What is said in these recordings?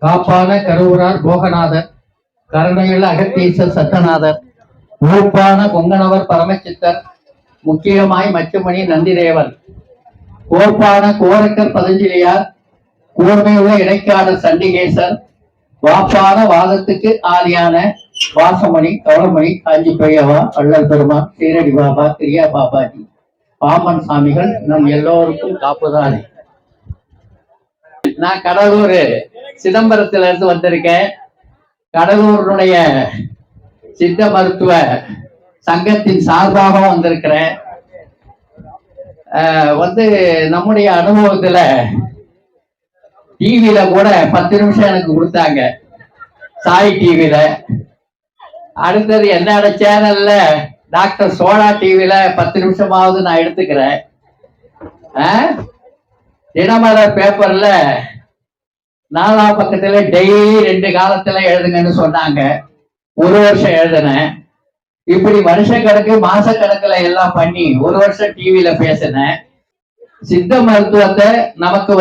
காப்பான கருவூரார் போகநாதர், கருணையுள்ள அகத்தீசர் சத்தநாதர், ஊப்பான கொங்கணவர் பரமசித்தர், முக்கியமாய் மச்சமணி நந்திதேவர், கோப்பான கோரக்கர் பதஞ்சலியார், கூர்மையுள்ள இடைக்காடர் சண்டிகேசர், வாப்பான வாதத்துக்கு ஆதியான வாசமணி கவளமணி காஞ்சி பெரியவா வள்ளல் பெருமான் சீரடி பாபா கிரியா பாபாஜி பாமன் சாமிகள் நம் எல்லோருக்கும் காப்புதானே. நான் கடலூர் சிதம்பரத்துல இருந்து வந்திருக்கேன். கடலூருடைய சித்த மருத்துவ சங்கத்தின் சார்பாக வந்திருக்கிறேன். நம்முடைய அனுபவத்துல டிவியில கூட 10 நிமிஷம் எனக்கு கொடுத்தாங்க, சாய் டிவியில. அடுத்தது என்னோட சேனல்ல டாக்டர் சோழா டிவியில 10 நிமிஷமாவது நான் எடுத்துக்கிறேன். தினமலர் பேப்பர்ல 4ஆம் பக்கத்துல டெய்லி 2 காலத்துல எழுதுங்கன்னு சொன்னாங்க. 1 வருஷம் எழுதினேன். இப்படி வருஷ கணக்கு மாச கணக்குல எல்லாம் பண்ணி 1 வருஷம் டிவியில பேசினேன். சித்த மருத்துவத்தை நமக்கு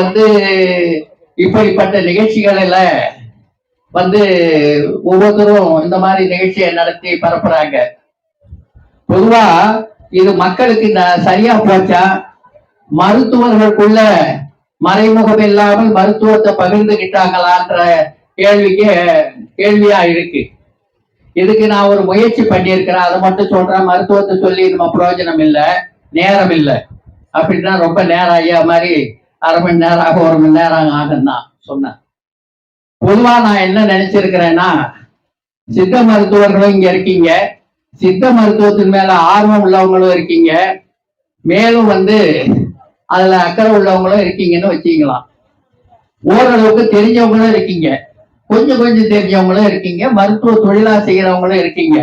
இப்படிப்பட்ட நிகழ்ச்சிகளில ஒவ்வொருத்தரும் இந்த மாதிரி நிகழ்ச்சியை நடத்தி பரப்புறாங்க. பொதுவா இது மக்களுக்கு சரியா போச்சா, மருத்துவர்களுக்குள்ள மறைமுகம் இல்லாமல் மருத்துவத்தை பகிர்ந்துகிட்டாங்களான்ற கேள்வியா இருக்கு. இதுக்கு நான் ஒரு முயற்சி பண்ணியிருக்கிறேன். அதை மட்டும் சொல்றேன். மருத்துவத்தை சொல்லி நம்ம பிரயோஜனம் இல்லை, நேரம் இல்லை. அப்படின்னா ரொம்ப நேரம் ஐயா மாதிரி 1/2 மணி நேரம் ஆகும், 1 மணி நேரம் ஆகும் தான் சொன்னேன். பொதுவா நான் என்ன நினைச்சிருக்கிறேன்னா, சித்த மருத்துவர்களும் இங்க இருக்கீங்க, சித்த மருத்துவத்தின் மேல ஆர்வம் உள்ளவங்களும் இருக்கீங்க, மேலும் அதுல அக்கறை உள்ளவங்களும் இருக்கீங்கன்னு வச்சுக்கலாம். ஓரளவுக்கு தெரிஞ்சவங்களும் இருக்கீங்க, கொஞ்சம் கொஞ்சம் தெரிஞ்சவங்களும் இருக்கீங்க, மருத்துவ தொழிலா செய்யறவங்களும் இருக்கீங்க.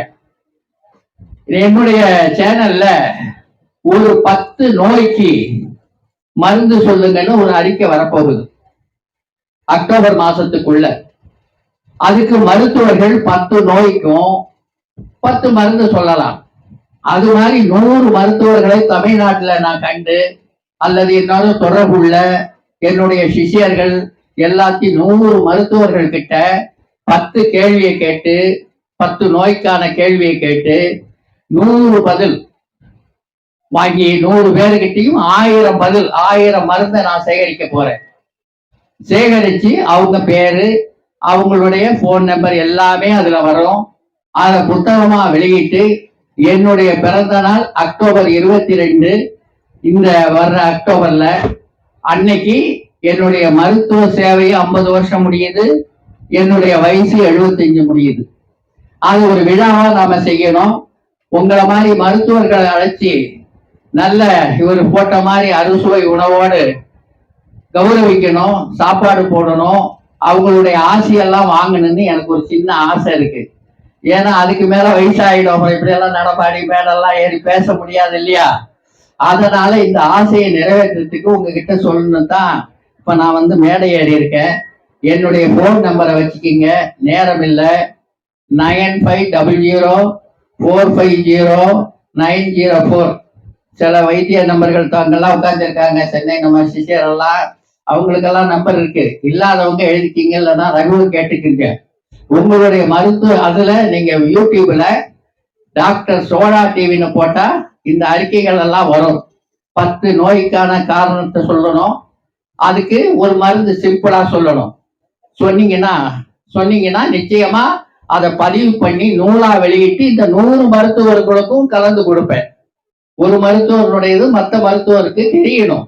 என்னுடைய சேனல்ல ஒரு 10 நோய்க்கு மருந்து சொல்லுங்கன்னு ஒரு அறிக்கை வரப்போகுது அக்டோபர் மாசத்துக்குள்ள. அதுக்கு மருத்துவர்கள் 10 நோய்க்கும் 10 மருந்து சொல்லலாம். அது மாதிரி 100 மருத்துவர்களை தமிழ்நாட்டுல நான் கண்டு, அல்லது என்னோட தொடர்புள்ள என்னுடைய சிஷியர்கள் எல்லாத்தையும் 100 மருத்துவர்கள் கிட்ட 10 கேள்வியை கேட்டு, 10 நோய்க்கான கேள்வியை கேட்டு 100 பதில் வாங்கி 100 பேருக்கிட்டையும் 1000 பதில், 1000 மருந்தை நான் சேகரிக்க போறேன். சேகரிச்சு அவங்க பேரு, அவங்களுடைய போன் நம்பர் எல்லாமே அதுல வரும். அதை புத்தகமா வெளியிட்டு என்னுடைய பிறந்த நாள் அக்டோபர் 22, இந்த வர்ற அக்டோபர்ல, அன்னைக்கு என்னுடைய மருத்துவ சேவை 50 வருஷம் முடியுது, என்னுடைய வயசு 75 முடியுது. அது ஒரு விழாவா நாம செய்யணும். உங்களை மாதிரி மருத்துவர்களை அழைச்சி நல்ல இவர் போட்ட மாதிரி அறுசுவை உணவோடு கௌரவிக்கணும், சாப்பாடு போடணும், அவங்களுடைய ஆசையெல்லாம் வாங்கணும்னு எனக்கு ஒரு சின்ன ஆசை இருக்கு. ஏன்னா அதுக்கு மேல வயசாயிடும், இப்படியெல்லாம் நடப்பாடி மேடெல்லாம் ஏறி பேச முடியாது இல்லையா? அதனால இந்த ஆசையை நிறைவேற்றத்துக்கு உங்ககிட்ட சொல்லணும் தான் இப்ப நான் மேடை ஏறி இருக்கேன். என்னுடைய போன் நம்பரை வச்சுக்கிங்க, நேரம் இல்லை. 9500450904. சில வைத்திய நம்பர்கள் அங்கெல்லாம் உட்கார்ந்துருக்காங்க, சென்னை நம்ம சிஷியர் எல்லாம், அவங்களுக்கெல்லாம் நம்பர் இருக்கு. இல்லாதவங்க எழுதிக்கிங்க, இல்லைன்னா ரகுவை கேட்டுக்குங்க. உங்களுடைய மருத்துவ அதுல நீங்க யூடியூப்ல டாக்டர் சோழா டிவின்னு போட்டா இந்த அறிக்கைகள் எல்லாம் வரும். 10 நோய்க்கான காரணத்தை சொல்லணும், அதுக்கு ஒரு மருந்து சிம்பிளா சொல்லணும். சொன்னீங்கன்னா நிச்சயமா அதை பதிவு பண்ணி நூலா வெளியிட்டு இந்த 100 மருத்துவர்களுக்கும் கலந்து கொடுப்பேன். ஒரு மருத்துவருடையது மற்ற மருத்துவருக்கு தெரியணும்,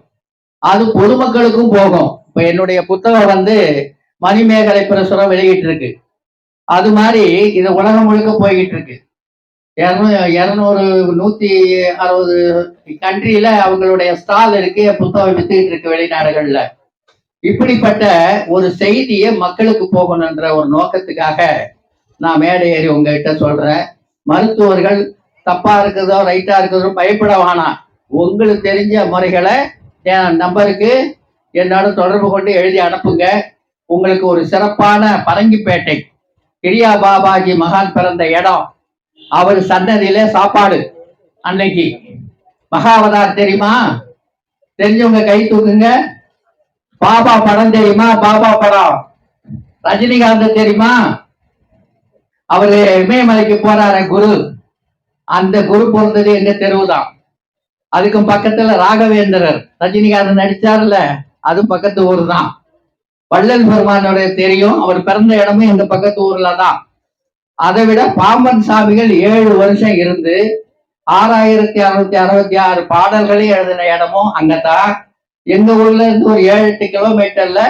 அது பொதுமக்களுக்கும் போகும். இப்ப என்னுடைய புத்தகம் மணிமேகலை பிரசுரம் வெளியிட்டு இருக்கு. அது மாதிரி இது உலகம் முழுக்க போய்கிட்டு இருக்கு. 200 160 கண்ட்ரியில அவங்களுடைய ஸ்டால் இருக்கு, புத்தகம் வித்துக்கிட்டு இருக்கு வெளிநாடுகள்ல. இப்படிப்பட்ட ஒரு செய்தியை மக்களுக்கு போகணுன்ற ஒரு நோக்கத்துக்காக நான் மேடை ஏறி உங்ககிட்ட சொல்றேன். மருத்துவர்கள் தப்பா இருக்குதோ ரைட்டா இருக்குதோ பயப்பட வேணாம். உங்களுக்கு தெரிஞ்ச முறைகளை என் நம்பருக்கு என்னோட தொடர்பு கொண்டு எழுதி அனுப்புங்க. உங்களுக்கு ஒரு சிறப்பான பரங்கிப்பேட்டை கிரியா பாபாஜி மகான் பிறந்த இடம், அவர் சன்னதியில சாப்பாடு. அன்னைக்கு மகாவதார் தெரியுமா? தெரிஞ்சவங்க கை தூக்குங்க. பாபா படம் தெரியுமா? பாபா படம் ரஜினிகாந்த் தெரியுமா? அவரு இமயமலைக்கு போறாரு குரு. அந்த குரு பிறந்தது எங்க தெருவுதான். அதுக்கும் பக்கத்துல ராகவேந்திரர் ரஜினிகாந்த் நடிச்சார்ல, அதுவும் பக்கத்து ஊர் தான். வள்ளல் பெருமானுடைய தெரியும், அவர் பிறந்த இடமும் எங்க பக்கத்து ஊர்ல தான். அதை விட பாம்பன் சாமிகள் 7 வருஷம் இருந்து 6666 பாடல்களை எழுதின இடமும் அங்கதான். எங்க ஊர்ல இருந்து ஒரு 7-8 கிலோமீட்டர்ல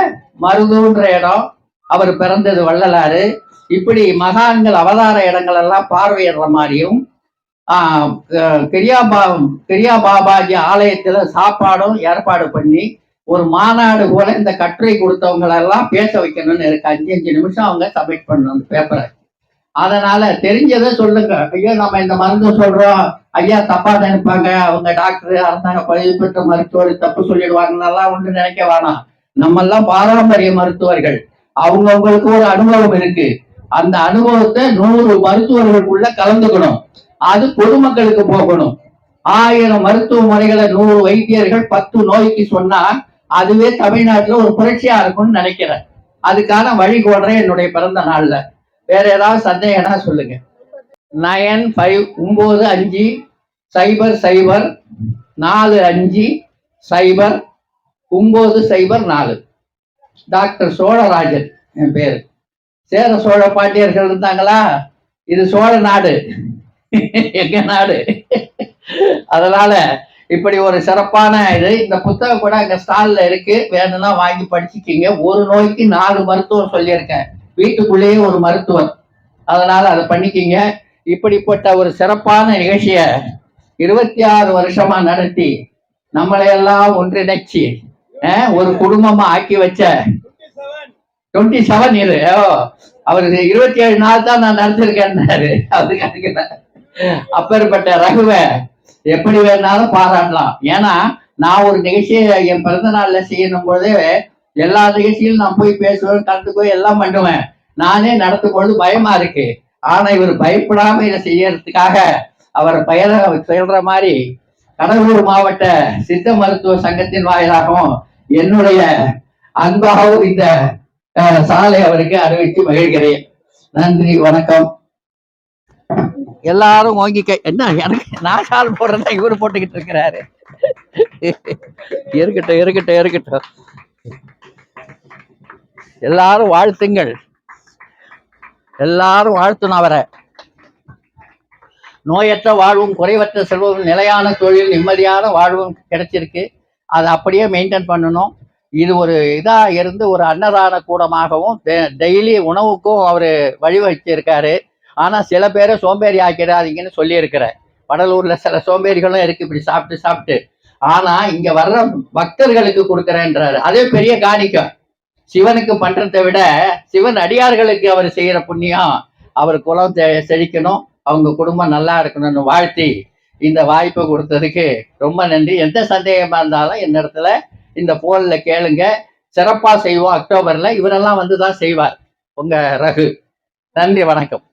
மருதூன்ற இடம், அவர் பிறந்தது வள்ளலாறு. இப்படி மகான்கள் அவதார இடங்கள் எல்லாம் பார்வையிடுற மாதிரியும் கிரியா பாபாஜி ஆலயத்துல சாப்பாடும் ஏற்பாடு பண்ணி ஒரு மாநாடு போல இந்த கட்டுரை கொடுத்தவங்களெல்லாம் பேச வைக்கணும்னு இருக்கு. 5 நிமிஷம் அவங்க சப்மிட் பண்ணணும் அந்த பேப்பரை. அதனால தெரிஞ்சதை சொல்லுங்க. ஐயோ நம்ம இந்த மருந்து சொல்றோம், ஐயா தப்பா நினைப்பாங்க, அவங்க டாக்டர் அரசாங்க பதிவு பெற்ற மருத்துவர் தப்பு சொல்லிடுவாங்கன்னெல்லாம் ஒன்று நினைக்க வேணாம். நம்ம எல்லாம் பாரம்பரிய மருத்துவர்கள், அவங்கவுங்களுக்கு ஒரு அனுபவம் இருக்கு. அந்த அனுபவத்தை 100 மருத்துவர்களுக்குள்ள கலந்துக்கணும். அது பொதுமக்களுக்கு போகணும். 1000 மருத்துவ முறைகளை 100 வைத்தியர்கள் 10 நோய்க்கு சொன்னா அதுவே தமிழ்நாட்டுல ஒரு புரட்சியா இருக்கும்னு நினைக்கிறேன். அதுக்கான வழி கோடுறேன் என்னுடைய பிறந்த நாள்ல. வேற ஏதாவது சந்தேகம்னா சொல்லுங்க. 9545450904. டாக்டர் சோழராஜன் என் பேரு. சேர சோழ பாண்டியர்கள் இருந்தாங்களா? இது சோழ நாடு, எங்க நாடு. அதனால இப்படி ஒரு சிறப்பான இது. இந்த புத்தகம் கூட அங்க ஸ்டால்ல இருக்கு, வேணும்னா வாங்கி படிச்சுக்கிங்க. ஒரு நோய்க்கு 4 மருத்துவம் சொல்லியிருக்கேன், வீட்டுக்குள்ளேயே ஒரு மருத்துவர். அதனால அதை பண்ணிக்கிங்க. இப்படிப்பட்ட ஒரு சிறப்பான நிகழ்ச்சிய 26 வருஷமா நடத்தி நம்மளையெல்லாம் ஒன்றிணைச்சு ஒரு குடும்பமா ஆக்கி வச்ச 27 இது அவரு 27 நாள் தான் நான் நடத்திருக்கேன்னாரு. அதுக்கு அப்பேற்பட்ட ரகுவ எப்படி வேணாலும் பாராட்டலாம். ஏன்னா நான் ஒரு நிகழ்ச்சியை என் பிறந்த நாள்ல செய்யணும் போதே எல்லா நிகழ்ச்சியிலும் நான் போய் பேசுவேன், கலந்துக்குவேன், எல்லாம் பண்ணுவேன். நானே நடத்தும் பொழுது பயமா இருக்கு. ஆனா இவர் பயப்படாம இதை செய்யறதுக்காக அவர் பெயரை சொல்ற மாதிரி கடலூர் மாவட்ட சித்த மருத்துவ சங்கத்தின் வாயிலாகவும் என்னுடைய அன்பாகவும் இந்த சாலை அவருக்கு அறிவித்து மகிழ்கிறேன். நன்றி, வணக்கம். எல்லாரும் வாங்கி என்ன எனக்கு நான் கால் போடுறேன்னா இவரு போட்டுக்கிட்டு இருக்கிறாரு. இருக்கட்டும். எல்லாரும் வாழ்த்துங்கள், எல்லாரும் வாழ்த்தணும் அவரை. நோயற்ற வாழ்வும் குறைவற்ற செல்வமும் நிலையான தொழில் நிம்மதியான வாழ்வும் கிடைச்சிருக்கு. அதை அப்படியே மெயின்டைன் பண்ணணும். இது ஒரு இதா இருந்து ஒரு அன்னதான கூடமாகவும் டெய்லி உணவுக்கும் அவர் வழிவகுச்சிருக்காரு. ஆனா சில பேரை சோம்பேறி ஆக்கிடாதீங்கன்னு சொல்லியிருக்கிறேன். வடலூர்ல சில சோம்பேறிகளும் இருக்கு, இப்படி சாப்பிட்டு. ஆனா இங்க வர்ற பக்தர்களுக்கு கொடுக்குறேன்றாரு. அதே பெரிய காணிக்கம். சிவனுக்கு பண்றதை விட சிவன் அடியார்களுக்கு அவர் செய்யற புண்ணியம். அவர் குலம் செழிக்கணும், அவங்க குடும்பம் நல்லா இருக்கணும்னு வாழ்த்தி இந்த வாய்ப்பை கொடுத்ததுக்கு ரொம்ப நன்றி. எந்த சந்தேகமா இருந்தாலும் என்னிடத்துல இந்த போன்ல கேளுங்க. சிறப்பா செய்வோம். அக்டோபர்ல இவரெல்லாம் வந்துதான் செய்வார், உங்க ரகு. நன்றி, வணக்கம்.